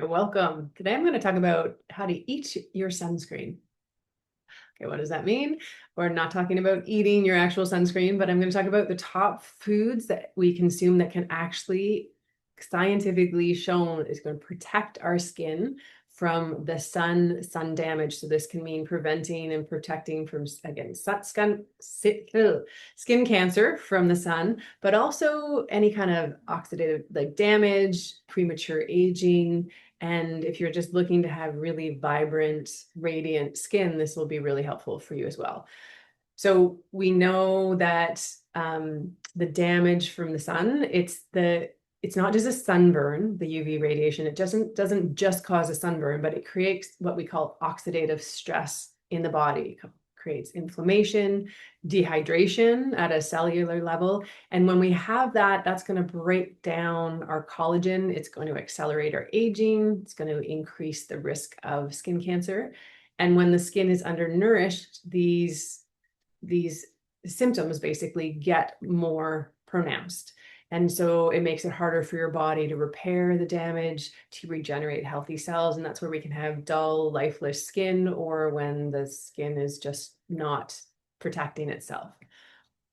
welcome. Today I'm going to talk about how to eat your sunscreen. Okay, what does that mean? We're not talking about eating your actual sunscreen, but I'm going to talk about the top foods that we consume that can actually scientifically shown is going to protect our skin from the sun damage. So this can mean preventing and protecting from, again, skin cancer from the sun, but also any kind of oxidative like damage, premature aging. And if you're just looking to have really vibrant, radiant skin, this will be really helpful for you as well. So we know that the damage from the sun, it's not just a sunburn, the UV radiation. It doesn't just cause a sunburn, but it creates what we call oxidative stress in the body. It creates inflammation, dehydration at a cellular level. And when we have that, that's going to break down our collagen. It's going to accelerate our aging. It's going to increase the risk of skin cancer. And when the skin is undernourished, these symptoms basically get more pronounced. And so it makes it harder for your body to repair the damage, to regenerate healthy cells. And that's where we can have dull, lifeless skin, or when the skin is just not protecting itself.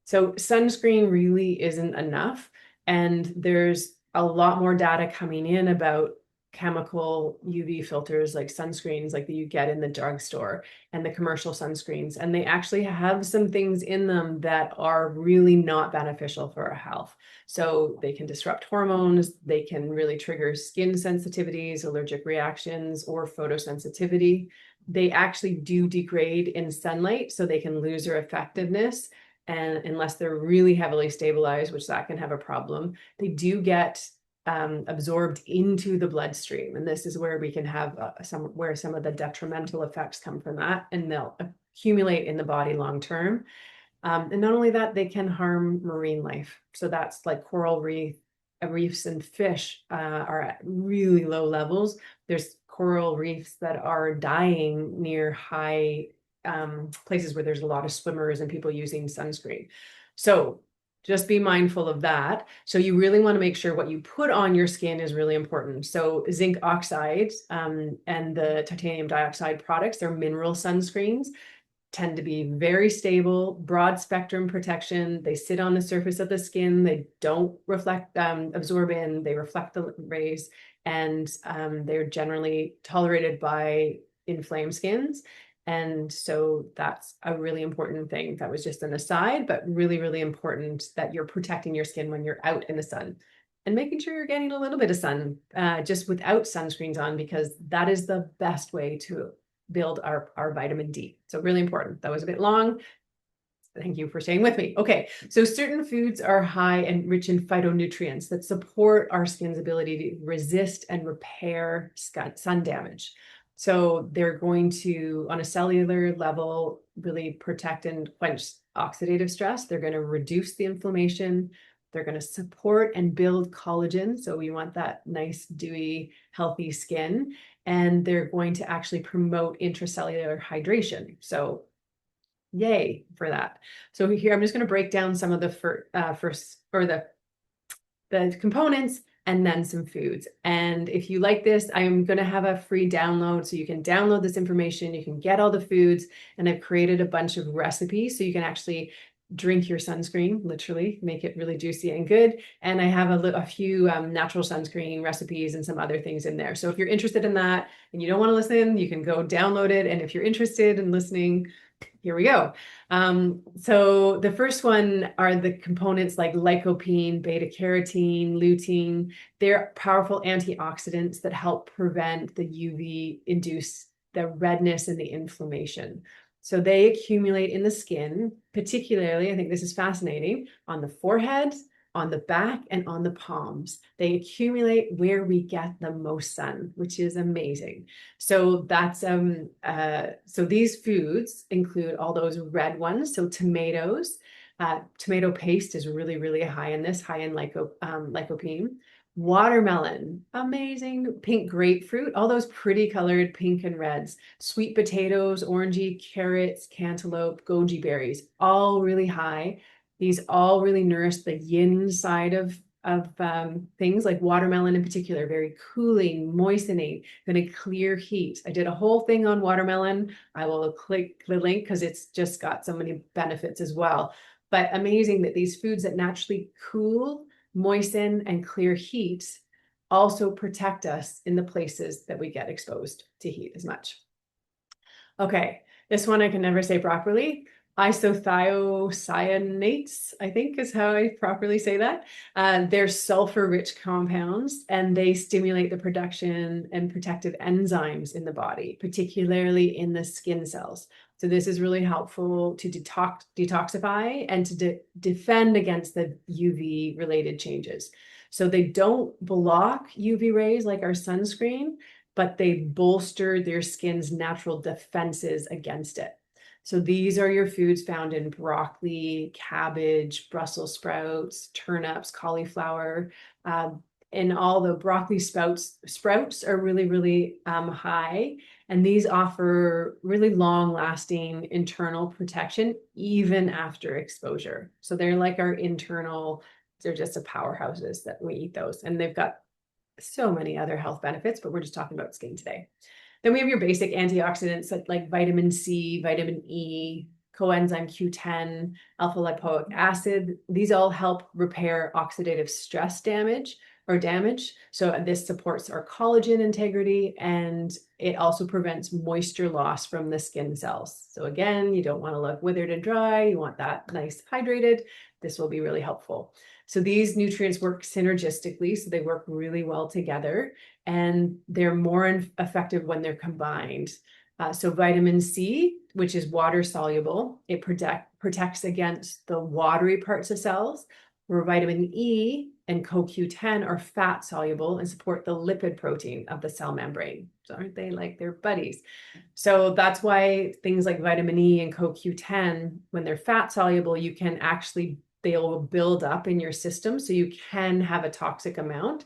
So sunscreen really isn't enough. And there's a lot more data coming in about chemical UV filters like sunscreens like that you get in the drugstore and the commercial sunscreens. And they actually have some things in them that are really not beneficial for our health. So they can disrupt hormones, they can really trigger skin sensitivities, allergic reactions, or photosensitivity. They actually do degrade in sunlight, so they can lose their effectiveness. And unless they're really heavily stabilized, which that can have a problem, they do get absorbed into the bloodstream. And this is where we can have some of the detrimental effects come from that, and they'll accumulate in the body long term. And not only that, they can harm marine life. So that's like coral reefs and fish are at really low levels. There's coral reefs that are dying near high places where there's a lot of swimmers and people using sunscreen. So just be mindful of that. So you really want to make sure what you put on your skin is really important. So zinc oxide and the titanium dioxide products, they're mineral sunscreens, tend to be very stable, broad spectrum protection. They sit on the surface of the skin. They don't absorb in, they reflect the rays, and they're generally tolerated by inflamed skins. And so that's a really important thing. That was just an aside, but really, really important that you're protecting your skin when you're out in the sun and making sure you're getting a little bit of sun just without sunscreens on, because that is the best way to build our vitamin D. So really important. That was a bit long. Thank you for staying with me. Okay, so certain foods are high and rich in phytonutrients that support our skin's ability to resist and repair sun damage. So they're going to, on a cellular level, really protect and quench oxidative stress. They're going to reduce the inflammation. They're going to support and build collagen. So we want that nice, dewy, healthy skin. And they're going to actually promote intracellular hydration. So yay for that. So here, I'm just going to break down some of the the components and then some foods. And if you like this, I'm going to have a free download, so you can download this information, you can get all the foods, and I've created a bunch of recipes so you can actually drink your sunscreen, literally make it really juicy and good. And I have a few natural sunscreen recipes and some other things in there. So if you're interested in that and you don't want to listen, you can go download it. And if you're interested in listening, here we go. So the first one are the components like lycopene, beta carotene, lutein. They're powerful antioxidants that help prevent the UV induce the redness and the inflammation. So they accumulate in the skin, particularly, I think this is fascinating, on the forehead, on the back, and on the palms. They accumulate where we get the most sun, which is amazing. So that's so these foods include all those red ones. So tomatoes, tomato paste is really, really high in this, high in lycopene. Watermelon, amazing. Pink grapefruit, all those pretty colored pink and reds. Sweet potatoes, orangey, carrots, cantaloupe, goji berries, all really high. These all really nourish the yin side of things like watermelon in particular, very cooling, moistening, going to clear heat. I did a whole thing on watermelon. I will click the link because it's just got so many benefits as well. But amazing that these foods that naturally cool, moisten, and clear heat also protect us in the places that we get exposed to heat as much. Okay, this one I can never say properly. Isothiocyanates, I think is how I properly say that. They're sulfur-rich compounds, and they stimulate the production and protective enzymes in the body, particularly in the skin cells. So this is really helpful to detoxify and to defend against the UV-related changes. So they don't block UV rays like our sunscreen, but they bolster their skin's natural defenses against it. So these are your foods found in broccoli, cabbage, Brussels sprouts, turnips, cauliflower, and all the broccoli sprouts are really, really high. And these offer really long-lasting internal protection even after exposure. So they're like our internal, they're just a powerhouses that we eat those. And they've got so many other health benefits, but we're just talking about skin today. Then we have your basic antioxidants like vitamin C, vitamin E, coenzyme Q10, alpha lipoic acid. These all help repair oxidative stress damage. So this supports our collagen integrity, and it also prevents moisture loss from the skin cells. So again, you don't want to look withered and dry. You want that nice hydrated. This will be really helpful. So these nutrients work synergistically, so they work really well together, and they're more effective when they're combined. So vitamin C, which is water soluble, it protects against the watery parts of cells, where vitamin E and CoQ10 are fat soluble and support the lipid protein of the cell membrane. So aren't they like they're buddies? So that's why things like vitamin E and CoQ10, when they're fat soluble, you can actually, they'll build up in your system, so you can have a toxic amount.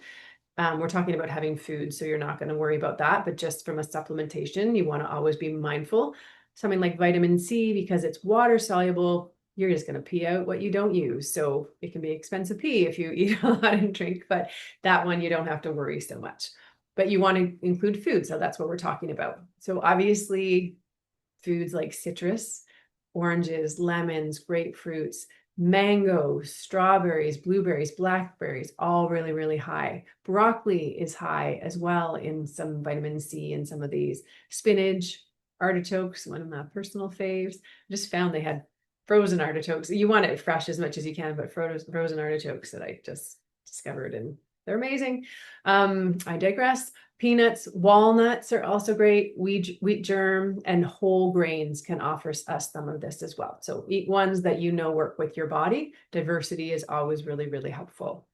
We're talking about having food, so you're not going to worry about that. But just from a supplementation, you want to always be mindful. Something like vitamin C, because it's water soluble, you're just going to pee out what you don't use. So it can be expensive pee if you eat a lot and drink, but that one you don't have to worry so much. But you want to include food, so that's what we're talking about. So obviously, foods like citrus, oranges, lemons, grapefruits, mangoes, strawberries, blueberries, blackberries, all really, really high. Broccoli is high as well in some vitamin C and some of these. Spinach, artichokes, one of my personal faves. I just found they had frozen artichokes. You want it fresh as much as you can, but frozen artichokes that I just discovered, and they're amazing. I digress. Peanuts, walnuts are also great. Wheat germ and whole grains can offer us some of this as well. So eat ones that you know work with your body. Diversity is always really, really helpful.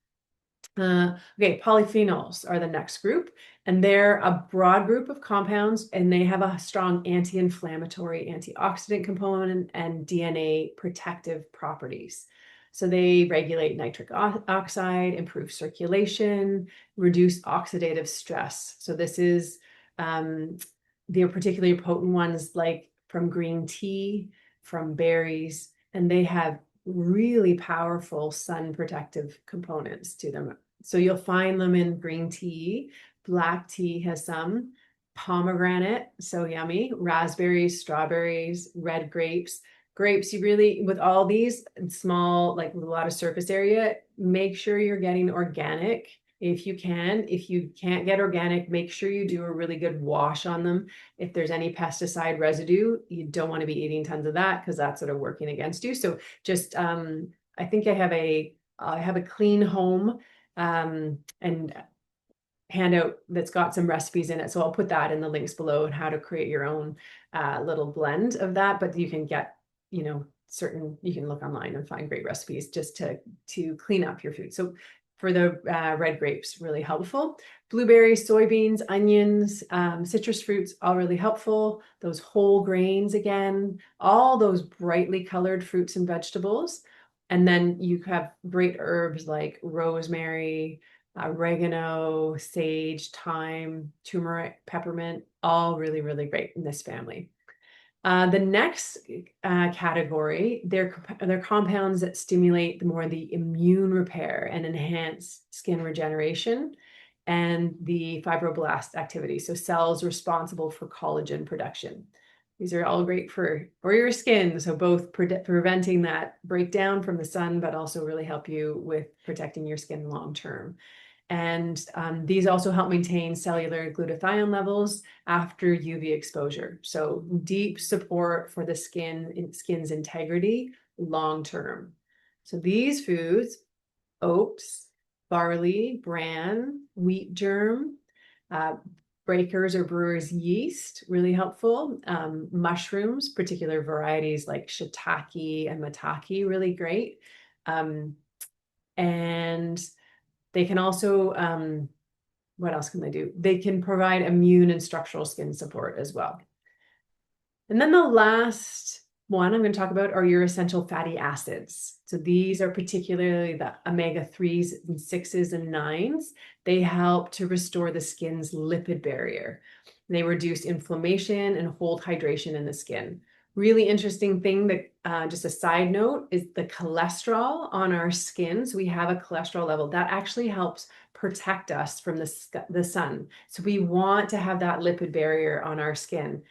Okay, polyphenols are the next group, and they're a broad group of compounds, and they have a strong anti-inflammatory, antioxidant component and DNA protective properties. So they regulate nitric oxide, improve circulation, reduce oxidative stress. So this is, they're particularly potent ones like from green tea, from berries, and they have really powerful sun protective components to them. So you'll find them in green tea, black tea has some, pomegranate, so yummy, raspberries, strawberries, red grapes. Grapes, you really, with all these small, like with a lot of surface area, make sure you're getting organic if you can. If you can't get organic, make sure you do a really good wash on them. If there's any pesticide residue, you don't want to be eating tons of that because that's sort of working against you. So just, I think I have a clean home and handout that's got some recipes in it. So I'll put that in the links below and how to create your own little blend of that. But you can get, you know, you can look online and find great recipes just to clean up your food. So for the red grapes, really helpful. Blueberries, soybeans, onions, citrus fruits, all really helpful. Those whole grains, again, all those brightly colored fruits and vegetables. And then you have great herbs like rosemary, oregano, sage, thyme, turmeric, peppermint, all really, really great in this family. The next category, they're compounds that stimulate the immune repair and enhance skin regeneration and the fibroblast activity. So cells responsible for collagen production. These are all great for your skin. So both preventing that breakdown from the sun, but also really help you with protecting your skin long term. And these also help maintain cellular glutathione levels after UV exposure. So deep support for the skin's integrity long term. So these foods, oats, barley, bran, wheat germ, breakers or brewers yeast, really helpful. Mushrooms, particular varieties like shiitake and maitake, really great. And they can also, what else can they do? They can provide immune and structural skin support as well. And then the last one I'm going to talk about are your essential fatty acids. So these are particularly the omega-3s and 6s and 9s. They help to restore the skin's lipid barrier. They reduce inflammation and hold hydration in the skin. Really interesting thing that just a side note is the cholesterol on our skin. So we have a cholesterol level that actually helps protect us from the sun. So we want to have that lipid barrier on our skin.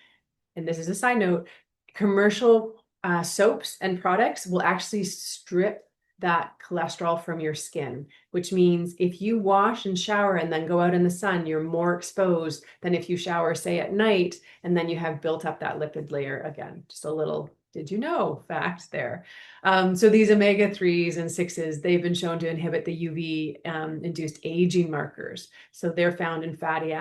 And this is a side note, commercial soaps and products will actually strip that cholesterol from your skin, which means if you wash and shower and then go out in the sun, you're more exposed than if you shower, say, at night, and then you have built up that lipid layer again. Just a little, did you know, fact there. So these omega-3s and 6s, they've been shown to inhibit the UV induced aging markers. So they're found in fatty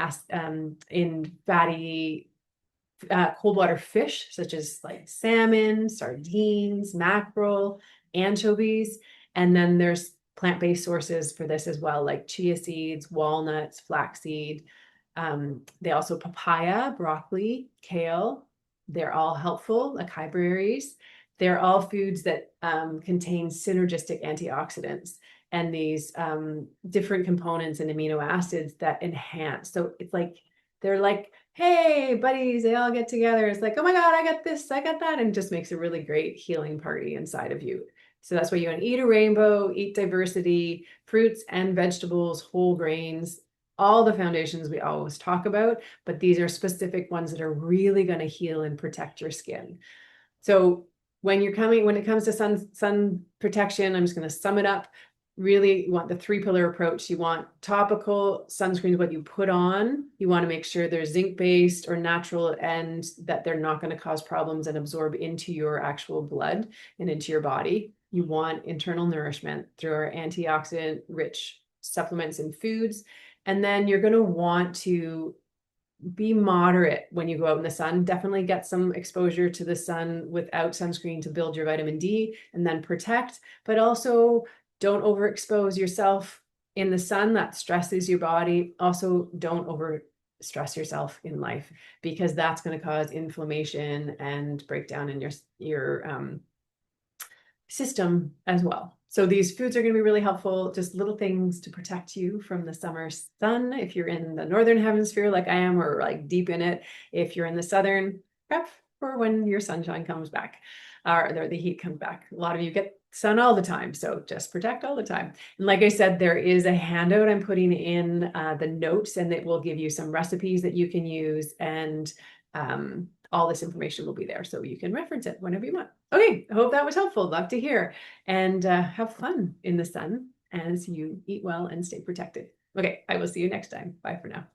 cold water fish, such as like salmon, sardines, mackerel, anchovies. And then there's plant-based sources for this as well, like chia seeds, walnuts, flaxseed. They also papaya, broccoli, kale. They're all helpful, acai berries. They're all foods that contain synergistic antioxidants and these different components and amino acids that enhance. So it's like, they're like, hey, buddies, they all get together. It's like, oh my God, I got this, I got that. And it just makes a really great healing party inside of you. So that's why you want to eat a rainbow, eat diversity, fruits and vegetables, whole grains, all the foundations we always talk about, but these are specific ones that are really going to heal and protect your skin. So when it comes to sun protection, I'm just going to sum it up. Really, you want the 3-pillar approach. You want topical sunscreens, what you put on. You want to make sure they're zinc-based or natural and that they're not going to cause problems and absorb into your actual blood and into your body. You want internal nourishment through our antioxidant-rich supplements and foods. And then you're going to want to be moderate when you go out in the sun. Definitely get some exposure to the sun without sunscreen to build your vitamin D and then protect, but also don't overexpose yourself in the sun. That stresses your body. Also, don't over stress yourself in life because that's going to cause inflammation and breakdown in your system as well. So these foods are going to be really helpful, just little things to protect you from the summer sun. If you're in the northern hemisphere like I am, or like deep in it, if you're in the southern, prep for when your sunshine comes back, or the heat comes back. A lot of you get sun all the time, so just protect all the time. And like I said, there is a handout I'm putting in the notes, and it will give you some recipes that you can use, and all this information will be there so you can reference it whenever you want. Okay, I hope that was helpful. Love to hear. And have fun in the sun as you eat well and stay protected. Okay, I will see you next time. Bye for now.